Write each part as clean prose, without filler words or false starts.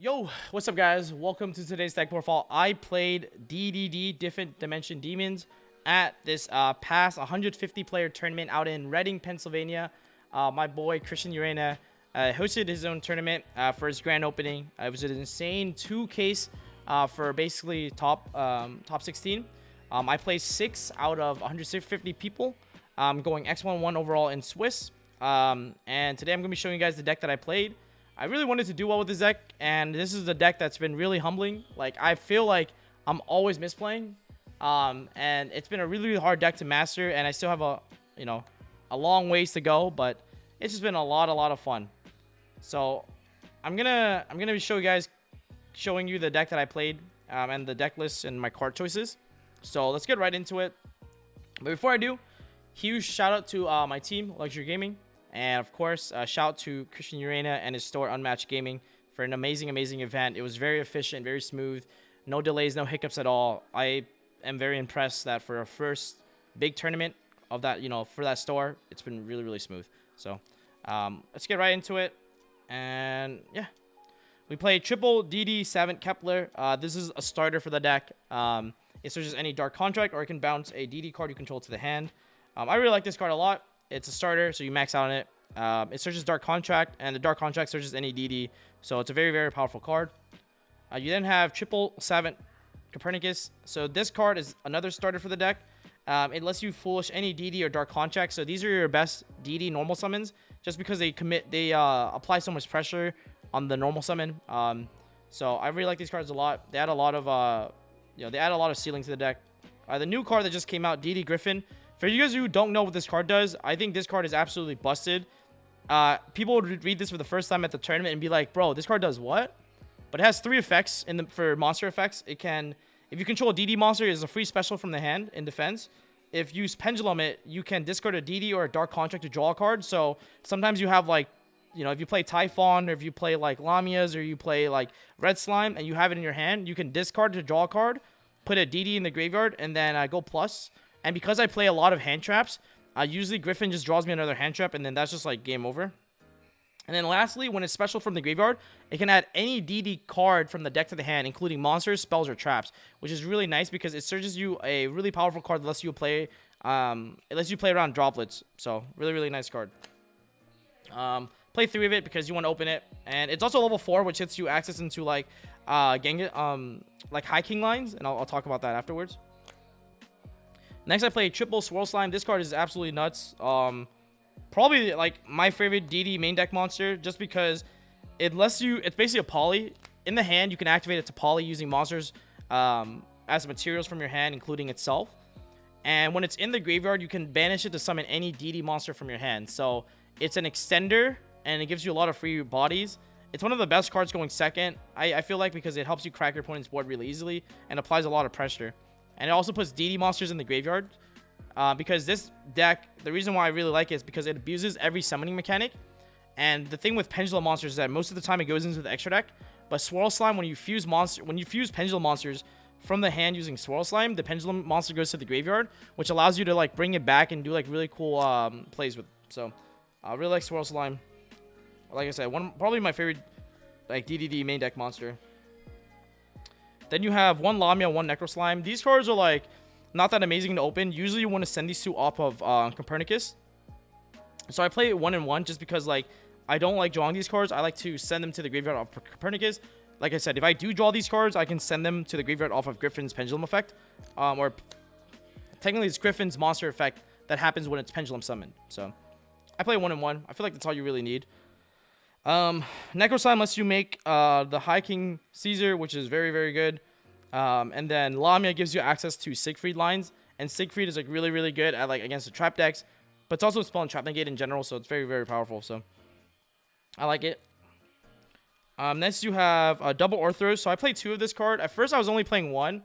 Yo, what's up guys? Welcome to today's deck profile. I played DDD, Different Dimension Demons, at this past 150 player tournament out in Reading, Pennsylvania. My boy Christian Urena hosted his own tournament for his grand opening. It was an insane 2 case for basically top 16. I placed 6 out of 150 people, going X11 overall in Swiss. And today I'm going to be showing you guys the deck that I played. I really wanted to do well with this deck, and this is the deck that's been really humbling. Like, I feel like I'm always misplaying, and it's been a really hard deck to master, and I still have a long ways to go, but it's just been a lot of fun. So I'm gonna be showing you the deck that I played, and the deck list and my card choices. So let's get right into it. But before I do, huge shout out to my team, Luxury Gaming. And of course, shout out to Christian Urena and his store, Unmatched Gaming, for an amazing event. It was very efficient, very smooth, no delays, no hiccups at all. I am very impressed that for a first big tournament of that, for that store, it's been really smooth. So let's get right into it. And yeah, we played triple DD Savant Kepler. This is a starter for the deck. It searches any dark contract, or it can bounce a DD card you control to the hand. I really like this card a lot. It's a starter, so you max out on it. It searches Dark Contract, and the Dark Contract searches any DD. So it's a very powerful card. You then have triple Savant Copernicus. So this card is another starter for the deck. It lets you foolish any DD or Dark Contract. So these are your best DD normal summons, just because they apply so much pressure on the normal summon. So I really like these cards a lot. They add a lot of ceiling to the deck. The new card that just came out, DD Griffin. For you guys who don't know what this card does, I think this card is absolutely busted. People would read this for the first time at the tournament and be like, bro, this card does what? But it has 3 effects for monster effects. It can, if you control a DD monster, it's a free special from the hand in defense. If you use Pendulum it, you can discard a DD or a Dark Contract to draw a card. So sometimes you have like, if you play Typhon, or if you play like Lamias, or you play like Red Slime, and you have it in your hand, you can discard to draw a card, put a DD in the graveyard, and then go plus. And because I play a lot of hand traps, usually Griffin just draws me another hand trap, and then that's just like game over. And then lastly, when it's special from the graveyard, it can add any DD card from the deck to the hand, including monsters, spells, or traps, which is really nice because it searches you a really powerful card that lets you play. It lets you play around droplets. So really nice card. Play 3 of it because you want to open it, and it's also level 4, which hits you access into like like High King lines, and I'll talk about that afterwards. Next, I play triple Swirl Slime. This card is absolutely nuts. Probably like my favorite DD main deck monster, just because it lets you. It's basically a poly. In the hand, you can activate it to poly using monsters as materials from your hand, including itself. And when it's in the graveyard, you can banish it to summon any DD monster from your hand. So it's an extender, and it gives you a lot of free bodies. It's one of the best cards going second, I feel like, because it helps you crack your opponent's board really easily and applies a lot of pressure. And it also puts DD monsters in the graveyard. Because this deck, the reason why I really like it is because it abuses every summoning mechanic. And the thing with Pendulum monsters is that most of the time it goes into the extra deck. But Swirl Slime, when you fuse Pendulum monsters from the hand using Swirl Slime, the Pendulum monster goes to the graveyard, which allows you to like bring it back and do like really cool plays with. So I really like Swirl Slime. Like I said, probably my favorite like DDD main deck monster. Then you have 1 Lamia, 1 Necro Slime. These cards are like not that amazing to open. Usually you want to send these 2 off of Copernicus. So I play it 1 and 1 just because like I don't like drawing these cards. I like to send them to the graveyard off of Copernicus. Like I said, if I do draw these cards, I can send them to the graveyard off of Griffin's Pendulum effect. Or technically it's Griffin's monster effect that happens when it's Pendulum summoned. So I play 1 and 1. I feel like that's all you really need. Necro Slime lets you make the High King Caesar, which is very good. And then Lamia gives you access to Siegfried lines, and Siegfried is like really good at like against the trap decks, but it's also a spell and trap negate in general, so it's very powerful. So I like it. Next you have double Orthros. So I played 2 of this card. At first I was only playing 1,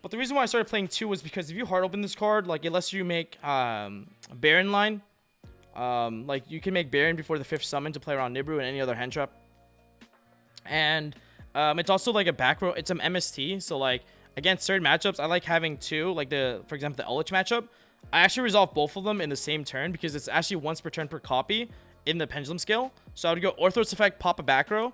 but the reason why I started playing 2 was because if you hard open this card, like it lets you make Baron line. Like you can make Baron before the 5th summon to play around Nibru and any other hand trap. And it's also like a back row. It's an MST. So like against certain matchups, I like having 2. Like for example, the Elich matchup. I actually resolve both of them in the same turn because it's actually once per turn per copy in the Pendulum scale. So I would go Orthros effect, pop a back row,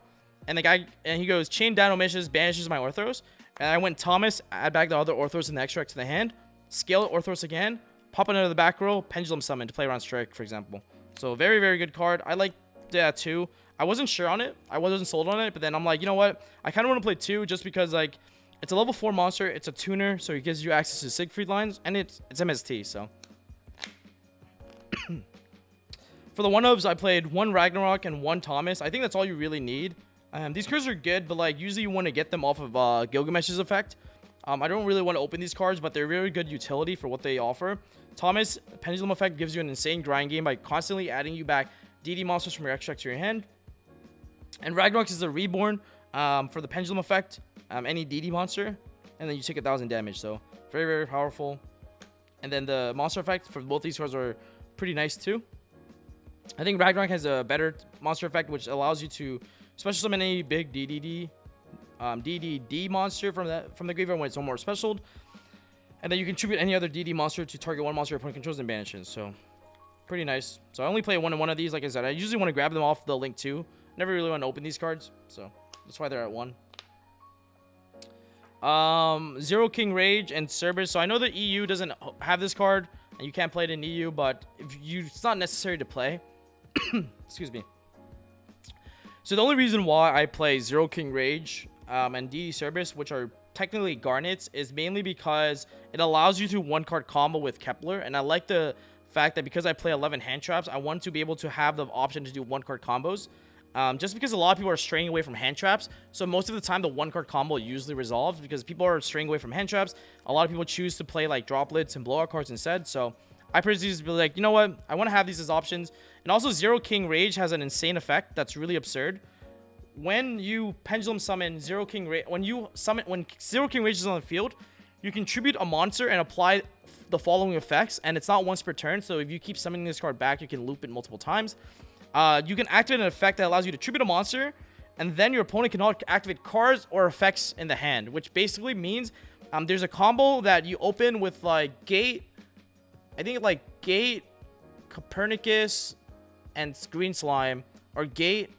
And he goes, chain down omissions, banishes my Orthros. And I went Thomas, add back the other Orthros in the extract to the hand, scale Orthros again, pop it into the back row, pendulum summon to play around strike, for example. So very, very good card. I like that too. I wasn't sure on it. I wasn't sold on it, but then I'm like, you know what? I kind of want to play 2 just because like it's a level 4 monster. It's a tuner, so it gives you access to Siegfried lines, and it's MST. So for the 1-ofs, I played 1 Ragnarok and 1 Thomas. I think that's all you really need. These cards are good, but like usually you want to get them off of Gilgamesh's effect. I don't really want to open these cards, but they're very good utility for what they offer. Thomas, Pendulum Effect gives you an insane grind game by constantly adding you back DD monsters from your extract to your hand. And Ragnarok is a reborn for the Pendulum Effect, any DD monster, and then you take 1,000 damage. So very, very powerful. And then the monster effect for both these cards are pretty nice too. I think Ragnarok has a better monster effect, which allows you to special summon any big DDD monster from the graveyard when it's no more specialed. And then you contribute any other DD monster to target one monster your opponent controls and banishes. So pretty nice. So I only play one of these. Like I said, I usually want to grab them off the link too. Never really want to open these cards, so that's why they're at 1. Zero King Rage and Cerberus. So I know the EU doesn't have this card, and you can't play it in EU, but it's not necessary to play. Excuse me. So the only reason why I play Zero King Rage and DD Cerberus, which are technically Garnets, is mainly because it allows you to 1-card combo with Kepler, and I like the fact that because I play 11 hand traps, I want to be able to have the option to do 1-card combos. Just because a lot of people are straying away from hand traps, so most of the time the 1-card combo usually resolves because people are straying away from hand traps. A lot of people choose to play like droplets and blowout cards instead, so I personally just be like, you know what, I want to have these as options. And also Zero King Rage has an insane effect that's really absurd. When you pendulum summon Zero King Rage, when Zero King Rage is on the field, you contribute a monster and apply the following effects, and it's not once per turn, so if you keep summoning this card back, you can loop it multiple times. You can activate an effect that allows you to tribute a monster, and then your opponent cannot activate cards or effects in the hand, which basically means there's a combo that you open with like Gate, I think like Gate, Copernicus, and Green Slime, or Gate,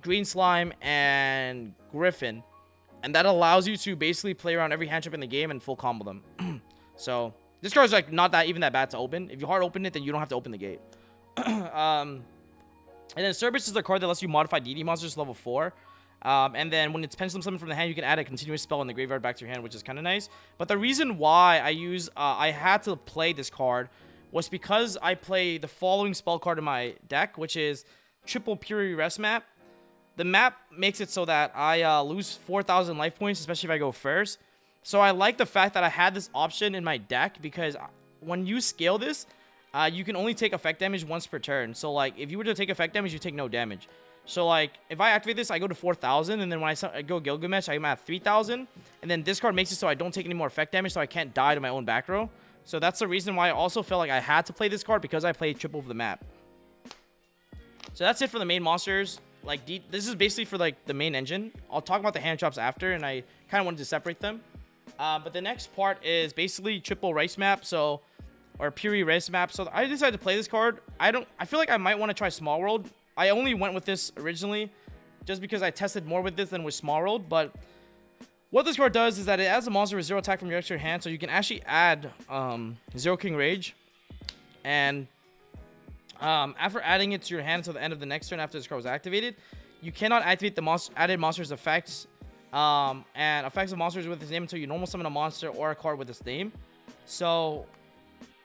Green Slime, and Griffin, and that allows you to basically play around every hand trap in the game and full combo them. So this card is like not even that bad to open. If you hard open it, then you don't have to open the Gate. And then Cerberus is the card that lets you modify DD monsters to level 4. And then when it's pendulum summon from the hand, you can add a continuous spell in the graveyard back to your hand, which is kind of nice. But the reason why I had to play this card was because I play the following spell card in my deck, which is Triple Purity Rest map. The map makes it so that I lose 4,000 life points, especially if I go first. So I like the fact that I had this option in my deck, because when you scale this, you can only take effect damage once per turn. So like if you were to take effect damage, you take no damage. So like if I activate this, I go to 4,000, and then when I go Gilgamesh, I'm at 3,000, and then this card makes it so I don't take any more effect damage, so I can't die to my own back row. So that's the reason why I also felt like I had to play this card, because I played triple of the map. So that's it for the main monsters. Like this is basically for like the main engine. I'll talk about the hand traps after, and I kind of wanted to separate them. But the next part is basically triple rice map, or Puri rice map. So I decided to play this card. I feel like I might want to try Small World. I only went with this originally just because I tested more with this than with Small World. But what this card does is that it adds a monster with 0 attack from your extra hand, so you can actually add Zero King Rage, and after adding it to your hand until the end of the next turn after this card was activated, you cannot activate the added monster's effects and effects of monsters with its name until you normal summon a monster or a card with its name. So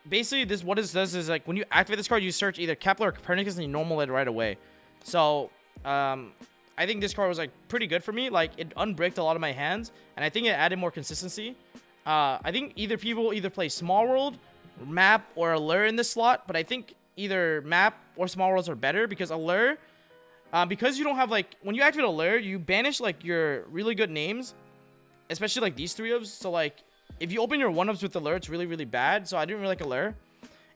basically what this does is like when you activate this card, you search either Kepler or Copernicus and you normal it right away. So I think this card was like pretty good for me. Like it unbricked a lot of my hands, and I think it added more consistency. I think people either play Small World, Map, or Allure in this slot, but I think either Map or Small Worlds are better, because Allure, because you don't have like, when you activate Allure, you banish like your really good names, especially like these 3 ofs. So like if you open your 1-ofs with Allure, it's really, really bad. So I didn't really like Allure.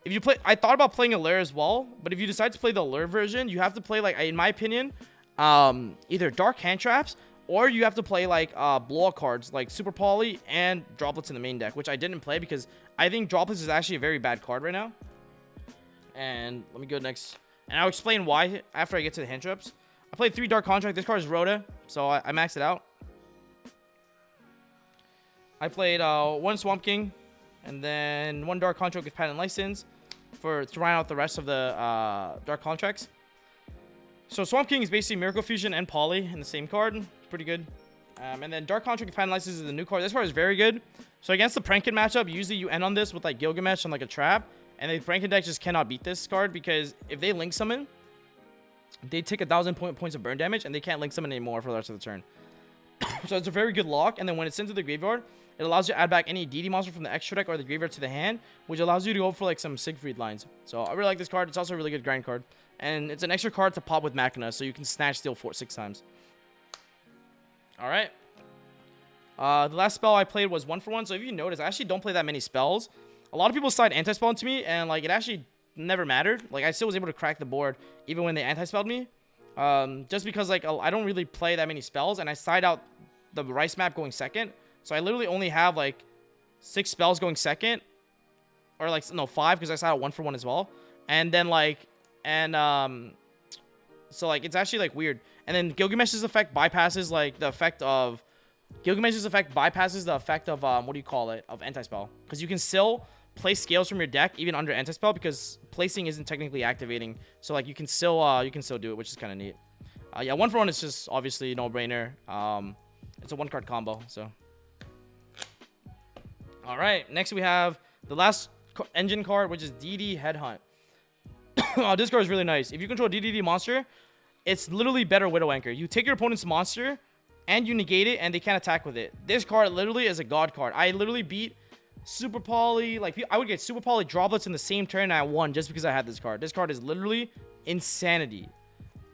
If you play, I thought about playing Allure as well, but if you decide to play the Allure version, you have to play like, in my opinion, either Dark Hand Traps, or you have to play like blowout cards like Super Poly and Droplets in the main deck, which I didn't play because I think Droplets is actually a very bad card right now. And let me go next, and I'll explain why after I get to the hand traps. I played 3 Dark Contract. This card is Rhoda, so I maxed it out. I played 1 Swamp King, and then 1 Dark Contract with Patent License to round out the rest of the Dark Contracts. So Swamp King is basically Miracle Fusion and Poly in the same card. Pretty good. And then Dark Contract with Patent License is the new card. This card is very good. So against the Prankin matchup, usually you end on this with like Gilgamesh and like a trap. And the Prankin deck just cannot beat this card because if they link summon, they take 1,000 points of burn damage and they can't link summon anymore for the rest of the turn. So it's a very good lock. And then when it's into the graveyard, it allows you to add back any DD monster from the extra deck or the graveyard to the hand, which allows you to go for like some Siegfried lines. So I really like this card. It's also a really good grind card. And it's an extra card to pop with Machina, so you can snatch steal 6 times. Alright. The last spell I played was 1 for 1. So if you notice, I actually don't play that many spells. A lot of people slide anti-spell into me, and like it actually never mattered. Like I still was able to crack the board even when they anti-spelled me. Just because like I don't really play that many spells, and I side out the rice map going second. So I literally only have like 6 spells going second. Or like, no, 5 because I side out 1 for 1 as well. And then like, so like it's actually like weird. And then Gilgamesh's effect bypasses like the effect of what do you call it, of anti-spell, because you can still place scales from your deck even under anti-spell because placing isn't technically activating. So like you can still do it, which is kind of neat. Yeah, 1 for 1 is just obviously no brainer. It's a 1-card combo. So all right, next we have the last engine card, which is DD Headhunt. Oh, this card is really nice. If you control DDD monster, it's literally better Widow Anchor. You take your opponent's monster and you negate it, and they can't attack with it. This card literally is a god card. I literally beat Super Poly. Like, I would get Super Poly droplets in the same turn, and I won just because I had this card. This card is literally insanity.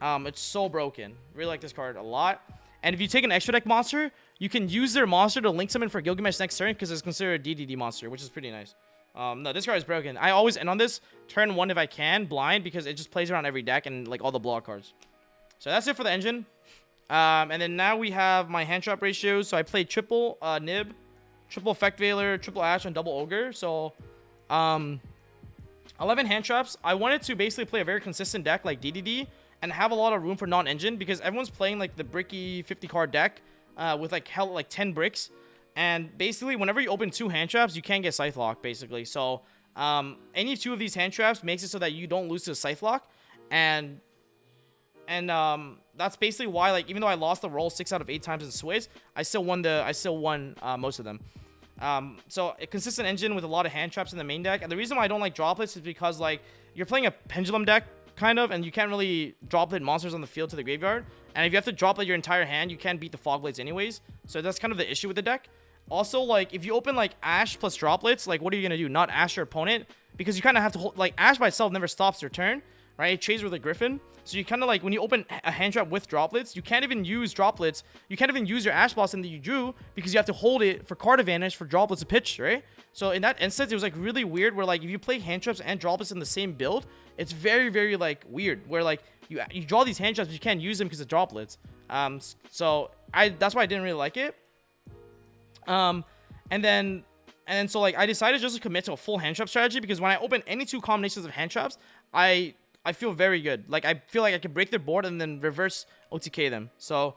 It's so broken. Really like this card a lot. And if you take an extra deck monster, you can use their monster to link summon for Gilgamesh next turn because it's considered a DDD monster, which is pretty nice. No, this card is broken. I always end on this turn 1 if I can, blind, because it just plays around every deck and like all the block cards. So that's it for the engine. And then now we have my hand trap ratios. So I played triple Nib, triple Effect Veiler, triple Ash, and double Ogre. So 11 hand traps. I wanted to basically play a very consistent deck like DDD and have a lot of room for non-engine because everyone's playing like the bricky 50 card deck with like 10 bricks. And basically, whenever you open 2 hand traps, you can't get Scythe Lock, basically. So, any 2 of these hand traps makes it so that you don't lose to the Scythe Lock. And that's basically why, like, even though I lost the roll 6 out of 8 times in Swiss, I still won most of them. So, a consistent engine with a lot of hand traps in the main deck. And the reason why I don't like droplets is because, like, you're playing a pendulum deck, kind of, and you can't really droplet monsters on the field to the graveyard. And if you have to droplet your entire hand, you can't beat the Fog Blades anyways. So, that's kind of the issue with the deck. Also, like, if you open, like, Ash plus droplets, like, what are you going to do? Not Ash your opponent? Because you kind of have to hold, like, Ash by itself never stops their turn, right? It trades with a Griffin. So you kind of, like, when you open a hand trap with droplets, you can't even use droplets. You can't even use your Ash Blossom that you drew because you have to hold it for card advantage for droplets to pitch, right? So in that instance, it was, like, really weird where, like, if you play hand traps and droplets in the same build, it's very, very, like, weird where, like, you draw these hand traps, but you can't use them because of droplets. So that's why I didn't really like it. And then so like I decided just to commit to a full hand trap strategy because when I open any 2 combinations of hand traps, I feel very good. Like I feel like I can break their board and then reverse OTK them. So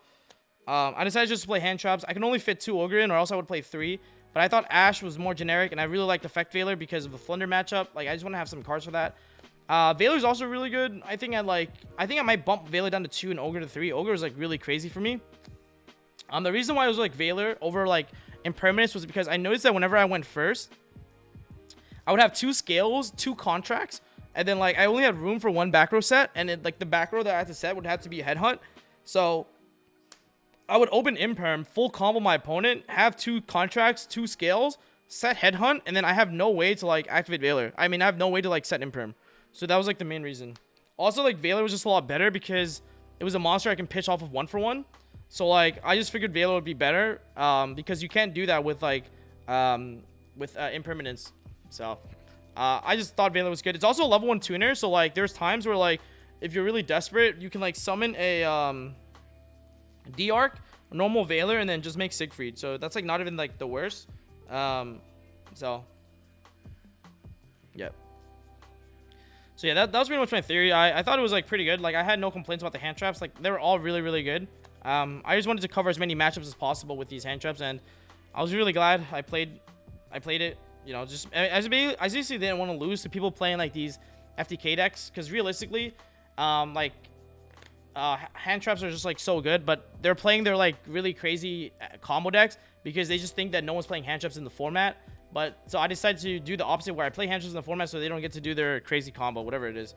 I decided just to play hand traps. I can only fit 2 Ogre in, or else I would play 3. But I thought Ash was more generic, and I really liked Effect Veiler because of the Flunder matchup. Like I just want to have some cards for that. Veiler's also really good. I think I might bump Veiler down to 2 and Ogre to 3. Ogre is like really crazy for me. The reason why I was like Veiler over like Impermanence was because I noticed that whenever I went first, I would have 2 scales, 2 contracts, and then like I only had room for 1 back row set, and like the back row that I had to set would have to be Headhunt. So I would open Imperm, full combo my opponent, have 2 contracts, 2 scales, set Headhunt, and then I have no way to like activate Veiler. I mean, I have no way to like set Imperm. So that was like the main reason. Also, like Veiler was just a lot better because it was a monster I can pitch off of 1 for 1. So like I just figured Veiler would be better because you can't do that with like Impermanence. So I just thought Veiler was good. It's also a level 1 tuner, so like there's times where like if you're really desperate, you can like summon a D-Arc, normal Veiler, and then just make Siegfried. So that's like not even like the worst. So yep. So yeah, that was pretty much my theory. I thought it was like pretty good. Like I had no complaints about the hand traps. Like they were all really, really good. I just wanted to cover as many matchups as possible with these hand traps, and I was really glad I played it. You know, just I seriously didn't want to lose to people playing like these FTK decks, because realistically, hand traps are just like so good, but they're playing their like really crazy combo decks because they just think that no one's playing hand traps in the format. But so I decided to do the opposite, where I play hand traps in the format so they don't get to do their crazy combo, whatever it is.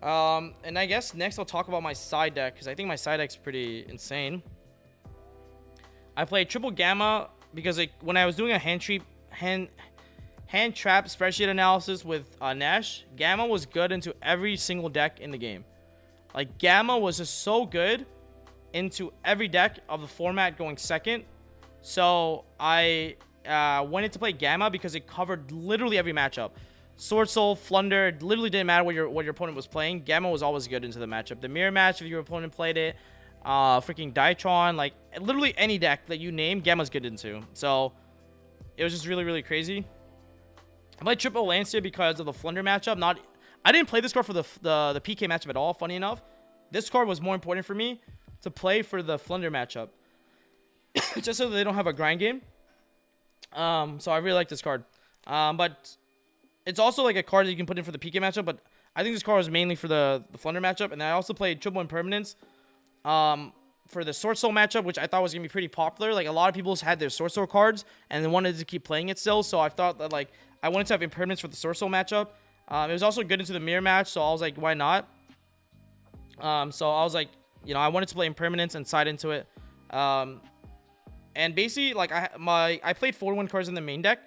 And I guess next I'll talk about my side deck, because I think my side deck's pretty insane. I played triple gamma because like when I was doing a hand trap spreadsheet analysis with Nash, gamma was good into every single deck in the game. Like gamma was just so good into every deck of the format going second. So I wanted to play gamma because it covered literally every matchup. Sword Soul, Flunder, literally didn't matter what your opponent was playing. Gamma was always good into the matchup. The mirror match, if your opponent played it, freaking Diatron, like literally any deck that you name, Gamma's good into. So it was just really, really crazy. I played triple Lancia because of the Flunder matchup. I didn't play this card for the PK matchup at all, funny enough. This card was more important for me to play for the Flunder matchup. Just so that they don't have a grind game. So I really like this card. But it's also like a card that you can put in for the PK matchup, but I think this card was mainly for the Flunder matchup. And I also played triple Impermanence for the Sword Soul matchup, which I thought was going to be pretty popular. Like a lot of people had their Sword Soul cards and they wanted to keep playing it still. So I thought that like I wanted to have Impermanence for the Sword Soul matchup. It was also good into the mirror match, so I was like, why not? So I was like, you know, I wanted to play Impermanence and side into it. And basically, like I played 41 cards in the main deck.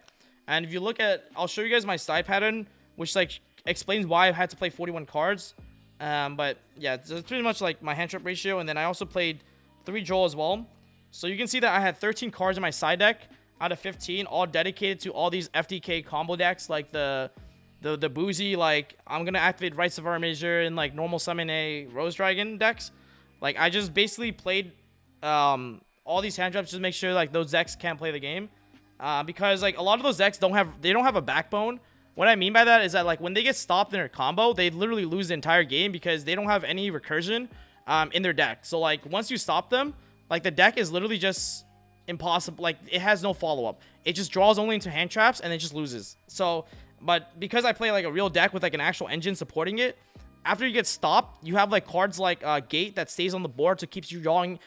And if you look at, I'll show you guys my side pattern, which like explains why I had to play 41 cards. But yeah, it's pretty much like my hand trap ratio. And then I also played 3 Joel as well. So you can see that I had 13 cards in my side deck out of 15, all dedicated to all these FTK combo decks, like the boozy, like I'm gonna activate Rites of Armature and like normal summon a Rose Dragon decks. Like I just basically played all these hand traps just to make sure like those decks can't play the game. Because like a lot of those decks don't have a backbone. What I mean by that is that like when they get stopped in their combo, they literally lose the entire game because they don't have any recursion in their deck. So like once you stop them, like the deck is literally just impossible. Like it has no follow-up. It just draws only into hand traps and it just loses. So but because I play like a real deck with like an actual engine supporting it, after you get stopped, you have like cards like Gate that stays on the board to keep you drawing,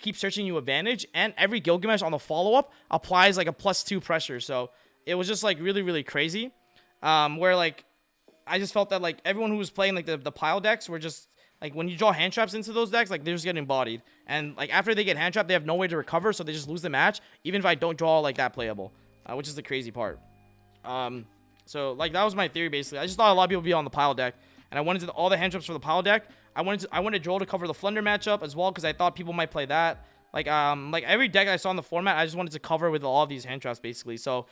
keep searching you advantage, and every Gilgamesh on the follow-up applies like a +2 pressure. So it was just like really, really crazy. Where like I just felt that like everyone who was playing like the pile decks were just like when you draw hand traps into those decks, like they're just getting bodied. And like after they get hand trapped, they have no way to recover, so they just lose the match, even if I don't draw like that playable, which is the crazy part. So like that was my theory basically. I just thought a lot of people would be on the pile deck. And I wanted all the hand traps for the pile deck. I wanted Joel to cover the Flunder matchup as well because I thought people might play that. Like every deck I saw in the format, I just wanted to cover with all of these hand traps basically. So,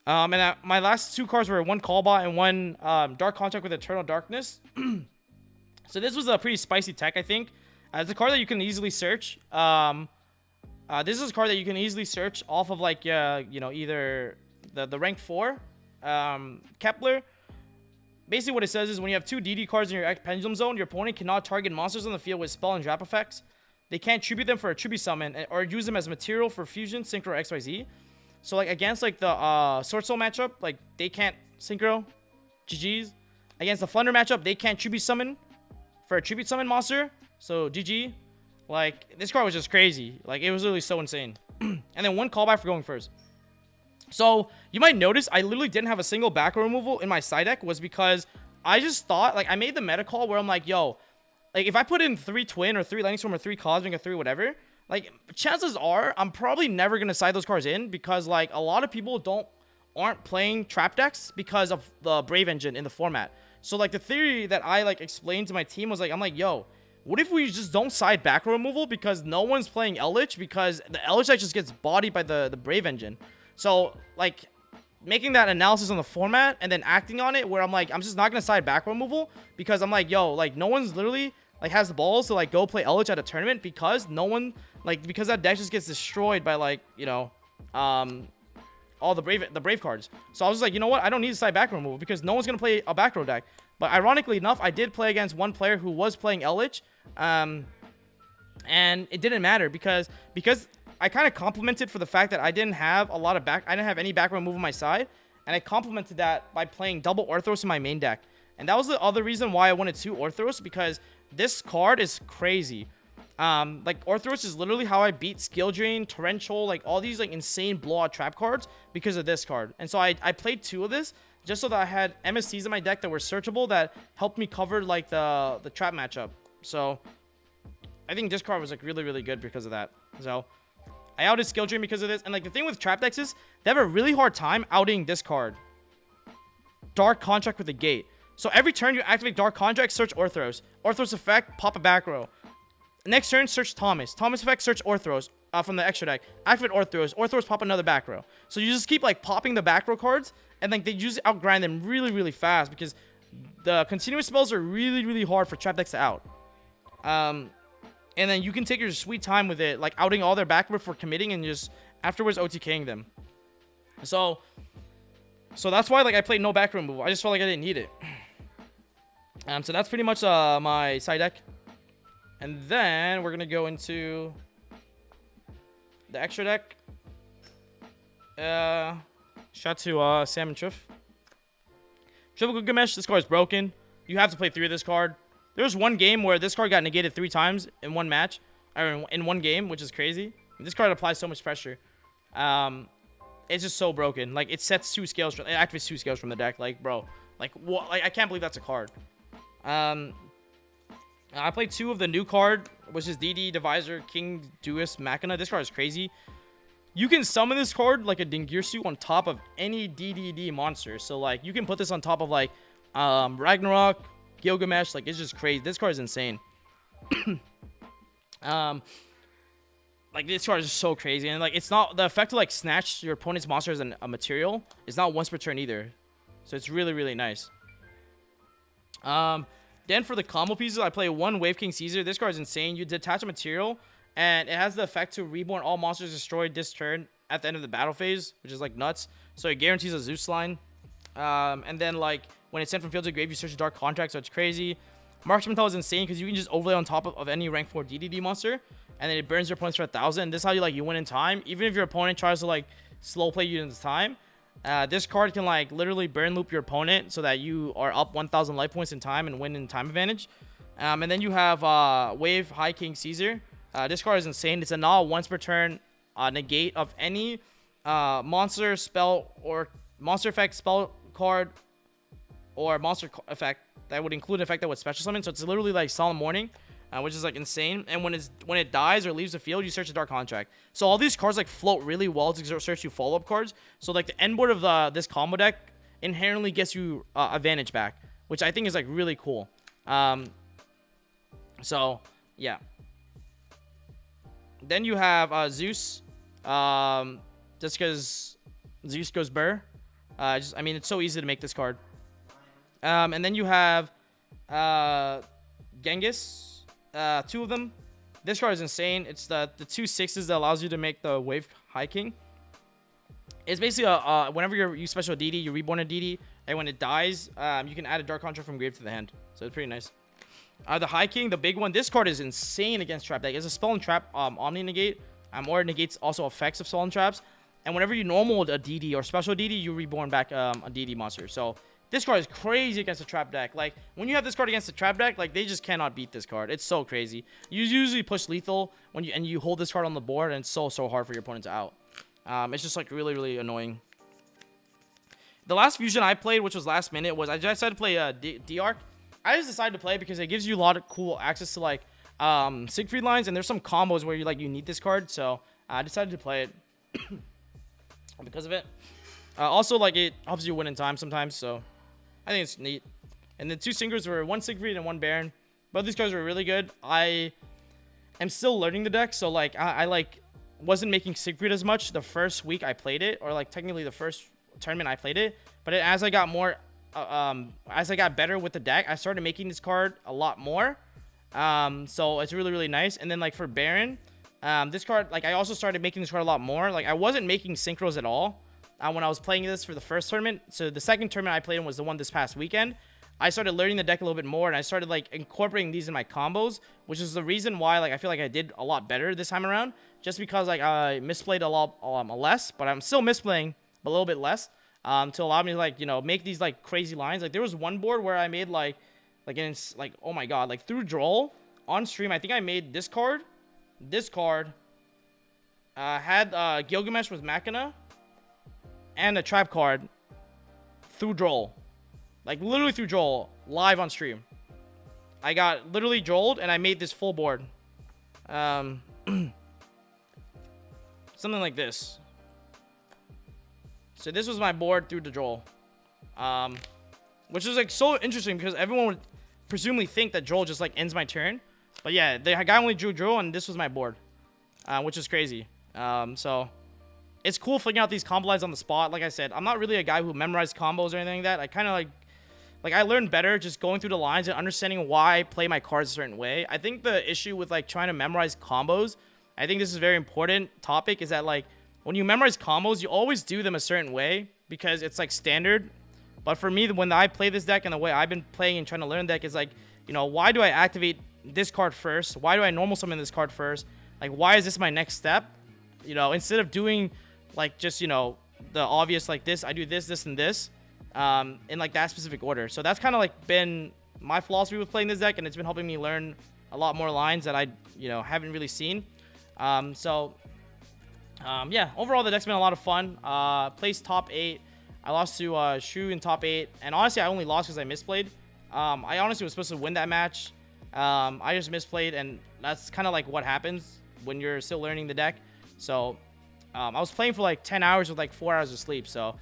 my last 2 cards were one Callbot and one Dark Contract with Eternal Darkness. So this was a pretty spicy tech, I think. It's a card that you can easily search. This is a card that you can easily search off of like you know, either the rank 4 Kepler. Basically, what it says is when you have 2 DD cards in your Pendulum Zone, your opponent cannot target monsters on the field with spell and trap effects. They can't tribute them for a tribute summon or use them as material for fusion, synchro, or XYZ. So, like, against, like, the Sword Soul matchup, like, they can't synchro. GG's. Against the Flunder matchup, they can't tribute summon for a tribute summon monster. So, GG. Like, this card was just crazy. Like, it was literally so insane. And then one callback for going first. So, you might notice I literally didn't have a single back row removal in my side deck was because I just thought, like, I made the meta call where I'm like, yo, like, if I put in 3 Twin or 3 Lightning Storm or 3 Cosmic or 3 whatever, like, chances are I'm probably never going to side those cards in because, like, a lot of people aren't playing trap decks because of the Brave Engine in the format. So, like, the theory that I, like, explained to my team was, like, I'm like, yo, what if we just don't side back row removal because no one's playing Eldritch because the Eldritch deck just gets bodied by the Brave Engine. So, like, making that analysis on the format and then acting on it where I'm like, I'm just not going to side back removal because I'm like, yo, like, no one's literally, like, has the balls to, like, go play Eldritch at a tournament because no one, like, because that deck just gets destroyed by, like, you know, all the brave cards. So I was like, you know what? I don't need to side back row removal because no one's gonna play a back row deck. But ironically enough, I did play against one player who was playing Eldritch, and it didn't matter because I kind of complimented for the fact that I didn't have any back row move on my side, and I complimented that by playing double Orthros in my main deck. And that was the other reason why I wanted 2 Orthros, because this card is crazy. Like Orthros is literally how I beat Skill Drain, Torrential, like all these like insane blowout trap cards because of this card. And so I played 2 of this just so that I had MSCs in my deck that were searchable that helped me cover like the trap matchup. So I think this card was like really, really good because of that. So I outed Skill Drain because of this. And like the thing with trap decks is they have a really hard time outing this card. Dark Contract with the Gate. So every turn you activate Dark Contract, search Orthros. Orthros effect, pop a back row. Next turn, search Thomas. Thomas effect, search Orthros from the extra deck. Activate Orthros. Orthros pop another back row. So you just keep like popping the back row cards, and like they usually outgrind them really, really fast because the continuous spells are really, really hard for trap decks to out. And then you can take your sweet time with it, like outing all their back row for committing and just afterwards OTKing them. So that's why like I played no back row move. I just felt like I didn't need it. So that's pretty much my side deck. And then we're going to go into the extra deck. Shout to Sam and Triff. Triple Gilgamesh, this card is broken. You have to play 3 of this card. There was one game where this card got negated 3 times in one match. Or in one game, which is crazy. This card applies so much pressure. It's just so broken. Like, it sets 2 scales. It activates 2 scales from the deck. Like, bro. Like, what? Like, I can't believe that's a card. I played 2 of the new card, which is DD, Divisor, King, Duist, Machina. This card is crazy. You can summon this card like a Dingirsu on top of any DDD monster. So, like, you can put this on top of, like, Ragnarok, Gilgamesh. Like, it's just crazy. This card is insane. Like, this card is just so crazy. And, like, it's not... The effect to, like, snatch your opponent's monster as a material is not once per turn either. So, it's really, really nice. Then for the combo pieces, I play 1 Wave King Caesar. This card is insane. You detach a material, and it has the effect to reborn all monsters destroyed this turn at the end of the battle phase, which is, like, nuts. So, it guarantees a Zeus line. And then, like, when it's sent from field to grave, you search a Dark Contract, so it's crazy. Marksmantel is insane because you can just overlay on top of any rank 4 DDD monster, and then it burns your opponents for 1,000. This is how you win in time. Even if your opponent tries to like slow play you in time, this card can like literally burn loop your opponent so that you are up 1,000 life points in time and win in time advantage. And then you have Wave High King Caesar. This card is insane. It's a null once per turn negate of any monster spell or monster effect spell card or monster effect that would include an effect that would special summon. So it's literally like Solemn Warning, which is like insane. And when it dies or leaves the field, you search a Dark Contract. So all these cards like float really well to search you follow-up cards. So like the end board of this combo deck inherently gets you advantage back, which I think is like really cool. So yeah. Then you have Zeus, just because Zeus goes burr. I mean, it's so easy to make this card. And then you have Genghis, 2 of them. This card is insane. It's the 2 6s that allows you to make the Wave High King. It's basically whenever you special DD, you reborn a DD, and when it dies, you can add a Dark Contract from grave to the hand. So it's pretty nice. The High King, the big one. This card is insane against trap deck. It's a spell and trap Omni negate, or it negates also effects of spell and traps. And whenever you normal a DD or special DD, you reborn back a DD monster. So this card is crazy against a trap deck. Like, when you have this card against a trap deck, like, they just cannot beat this card. It's so crazy. You usually push lethal when you hold this card on the board, and it's so hard for your opponent to out. It's just, like, really, really annoying. The last fusion I played, which was last minute, was I decided to play D-Arc. I just decided to play it because it gives you a lot of cool access to, like, Siegfried lines, and there's some combos where you need this card, so I decided to play it because of it. Also, like, it helps you win in time sometimes, so I think it's neat. And the 2 singers were 1 Siegfried and 1 Baron. Both these cards were really good. I am still learning the deck, so like I like wasn't making Siegfried as much the first week I played it, or like technically the first tournament I played it. But as I got more, as I got better with the deck, I started making this card a lot more. So it's really, really nice. And then like for Baron, this card, like I also started making this card a lot more. Like I wasn't making synchros at all. when I was playing this for the first tournament. So the second tournament I played in was the one this past weekend. I started learning the deck a little bit more, and I started like incorporating these in my combos, which is the reason why like I feel like I did a lot better this time around, just because like I misplayed a lot less, but I'm still misplaying a little bit less, to allow me to like, you know, make these like crazy lines. Like there was one board where I made like oh my god, like through Droll on stream, I think I made this card, had Gilgamesh with Machina, and a trap card through Droll. Like, literally through Joel, live on stream. I got literally Joeled, and I made this full board. Something like this. So this was my board through the Joel. Which is, like, so interesting, because everyone would presumably think that Joel just, like, ends my turn. But yeah, the guy only drew Joel, and this was my board. Which is crazy. So it's cool figuring out these combo lines on the spot. Like I said, I'm not really a guy who memorized combos or anything like that. I kind of, like I learned better just going through the lines and understanding why I play my cards a certain way. I think the issue with like trying to memorize combos, I think this is a very important topic, is that like when you memorize combos, you always do them a certain way because it's like standard. But for me, when I play this deck and the way I've been playing and trying to learn the deck is like, you know, why do I activate this card first? Why do I normal summon this card first? Like, why is this my next step? You know, instead of doing like just, you know, the obvious like this, I do this, this, and this. In like that specific order. So that's kind of like been my philosophy with playing this deck, and it's been helping me learn a lot more lines that I, you know, haven't really seen. Yeah, overall the deck's been a lot of fun. Placed top 8. I lost to Shu in top 8, and honestly I only lost because I misplayed. I honestly was supposed to win that match. I just misplayed, and that's kind of like what happens when you're still learning the deck. So I was playing for like 10 hours with like 4 hours of sleep. So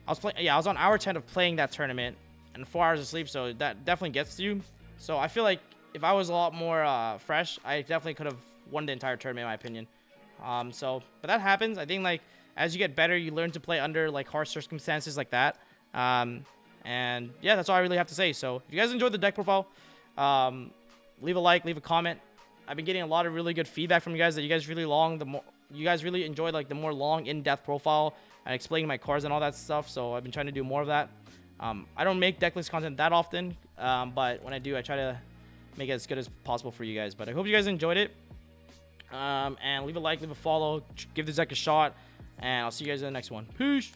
I was on hour 10 of playing that tournament and 4 hours of sleep, so that definitely gets to you. So I feel like if I was a lot more fresh, I definitely could have won the entire tournament, in my opinion. But that happens. I think like as you get better, you learn to play under like harsh circumstances like that. And yeah, that's all I really have to say. So if you guys enjoyed the deck profile, leave a like, leave a comment. I've been getting a lot of really good feedback from you guys that you guys really enjoyed like the more long, in-depth profile and explaining my cards and all that stuff. So I've been trying to do more of that. I don't make deck list content that often, but when I do, I try to make it as good as possible for you guys. But I hope you guys enjoyed it. And leave a like, leave a follow, give this deck a shot, and I'll see you guys in the next one. Peace.